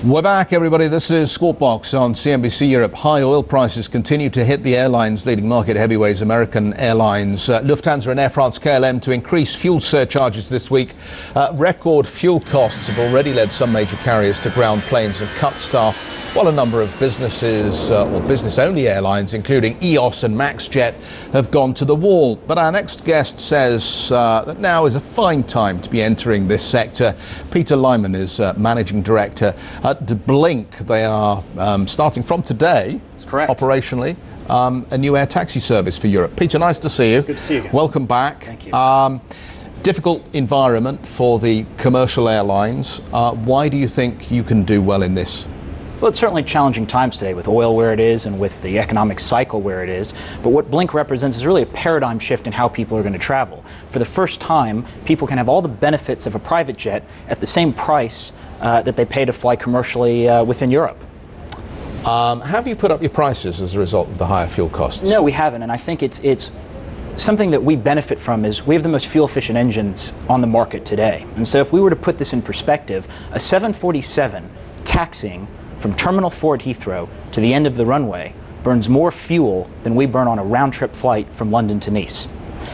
We're back, everybody. This is Squawk Box on CNBC Europe. High oil prices continue to hit the airlines, leading market heavyweights American Airlines, Lufthansa and Air France-KLM to increase fuel surcharges this week. Record fuel costs have already led some major carriers to ground planes and cut staff, while a number of businesses or business-only airlines, including EOS and MaxJet, have gone to the wall. But our next guest says that now is a fine time to be entering this sector. Peter Leiman is managing director at Blink. They are starting from today, that's correct, operationally, a new air taxi service for Europe. Peter, nice to see you. Good to see you again. Welcome back. Thank you. Difficult environment for the commercial airlines. Why do you think you can do well in this? Well, it's certainly challenging times today with oil where it is and with the economic cycle where it is. But what Blink represents is really a paradigm shift in how people are going to travel. For the first time, people can have all the benefits of a private jet at the same price that they pay to fly commercially within Europe. Have you put up your prices as a result of the higher fuel costs? No, we haven't, and I think it's something that we benefit from is we have the most fuel-efficient engines on the market today. And so if we were to put this in perspective, a 747 taxiing from Terminal 4 at Heathrow to the end of the runway burns more fuel than we burn on a round-trip flight from London to Nice.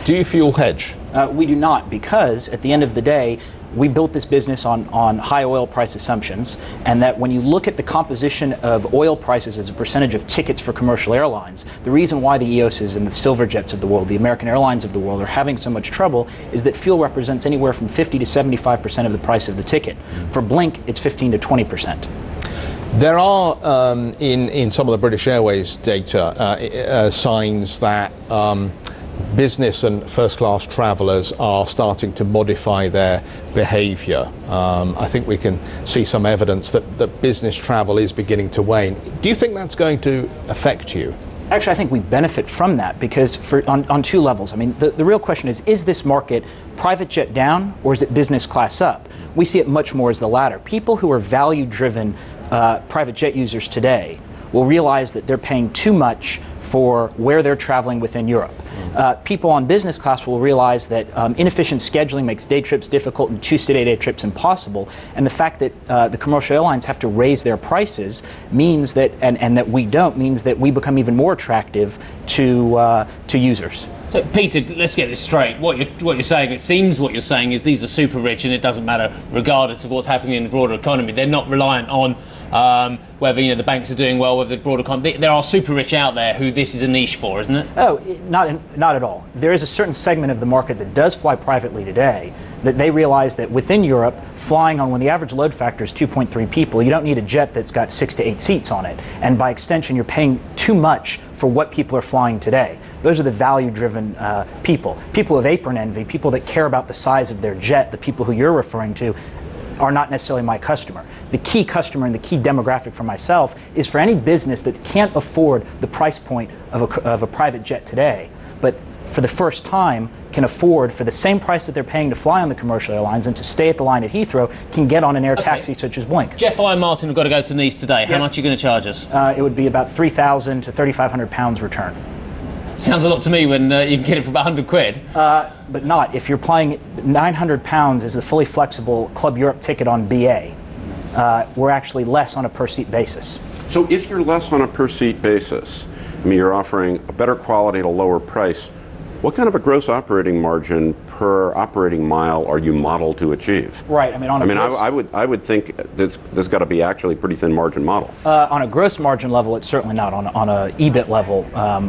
Do you fuel hedge? We do not, because at the end of the day, we built this business on high oil price assumptions, and that when you look at the composition of oil prices as a percentage of tickets for commercial airlines, the reason why the EOSs and the Silverjets of the world, the American Airlines of the world, are having so much trouble is that fuel represents anywhere from 50 to 75% of the price of the ticket. For Blink, it's 15 to 20%. There are, in some of the British Airways data, signs that business and first-class travellers are starting to modify their behaviour. I think we can see some evidence that business travel is beginning to wane. Do you think that's going to affect you? Actually, I think we benefit from that because on two levels. I mean, the real question is this market private jet down or is it business class up? We see it much more as the latter. People who are value-driven private jet users today will realize that they're paying too much for where they're traveling within Europe. People on business class will realize that inefficient scheduling makes day trips difficult and two-day trips impossible. And the fact that the commercial airlines have to raise their prices means that, and that we don't, means that we become even more attractive to users. So, Peter, let's get this straight. What you're saying, it seems what you're saying is these are super rich and it doesn't matter regardless of what's happening in the broader economy. They're not reliant on whether the banks are doing well with the broader economy. There are super rich out there who this is a niche for, isn't it? Oh, not at all. There is a certain segment of the market that does fly privately today that they realize that within Europe, flying on when the average load factor is 2.3 people, you don't need a jet that's got 6 to 8 seats on it. And by extension, you're paying too much for what people are flying today. Those are the value-driven people. People of apron envy, people that care about the size of their jet, the people who you're referring to, are not necessarily my customer. The key customer and the key demographic for myself is for any business that can't afford the price point of a private jet today, but for the first time can afford, for the same price that they're paying to fly on the commercial airlines and to stay at the line at Heathrow, can get on an air taxi such as Blink. Jeff, I and Martin have got to go to Nice today. How much are you going to charge us? It would be about 3,000 to 3,500 pounds return. Sounds a lot to me when you can get it for about 100 quid. But not. If you're playing 900 pounds is the fully flexible Club Europe ticket on BA, we're actually less on a per-seat basis. So if you're less on a per-seat basis, I mean, you're offering a better quality at a lower price, what kind of a gross operating margin per operating mile are you modeled to achieve? Right. I mean, I would think there's got to be actually a pretty thin margin model. On a gross margin level, it's certainly not. On a EBIT level,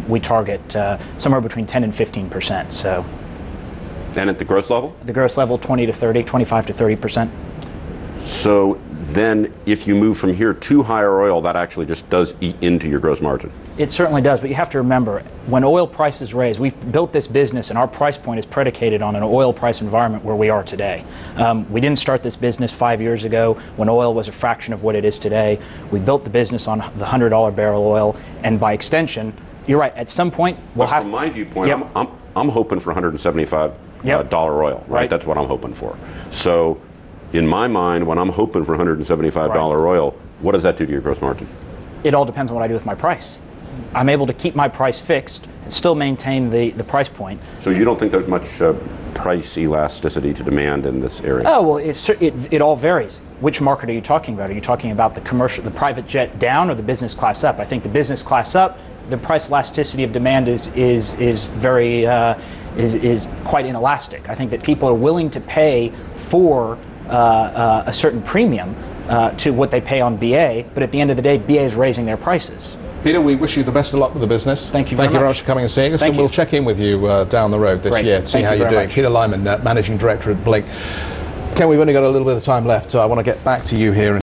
we target somewhere between 10 and 15%. So. And at the gross level? The gross level, 20 to 30, 25 to 30%. So then if you move from here to higher oil, that actually just does eat into your gross margin. It certainly does, but you have to remember, when oil prices raise, we've built this business and our price point is predicated on an oil price environment where we are today. We didn't start this business 5 years ago when oil was a fraction of what it is today. We built the business on the $100 barrel oil, and by extension, you're right, at some point we'll have... From my viewpoint, I'm hoping for $175 dollar oil, right? That's what I'm hoping for. So in my mind, when I'm hoping for $175 oil, what does that do to your gross margin? It all depends on what I do with my price. I'm able to keep my price fixed and still maintain the price point. So you don't think there's much price elasticity to demand in this area? Oh, well, it all varies. Which market are you talking about? Are you talking about the private jet down, or the business class up? I think the business class up, the price elasticity of demand is quite inelastic. I think that people are willing to pay for a certain premium to what they pay on BA, but at the end of the day, BA is raising their prices. Peter, we wish you the best of luck with the business. Thank you very much for coming and seeing us, and we'll check in with you down the road this year to see how you're doing. Peter Leiman, Managing Director at Blink. Ken, we've only got a little bit of time left, so I want to get back to you here.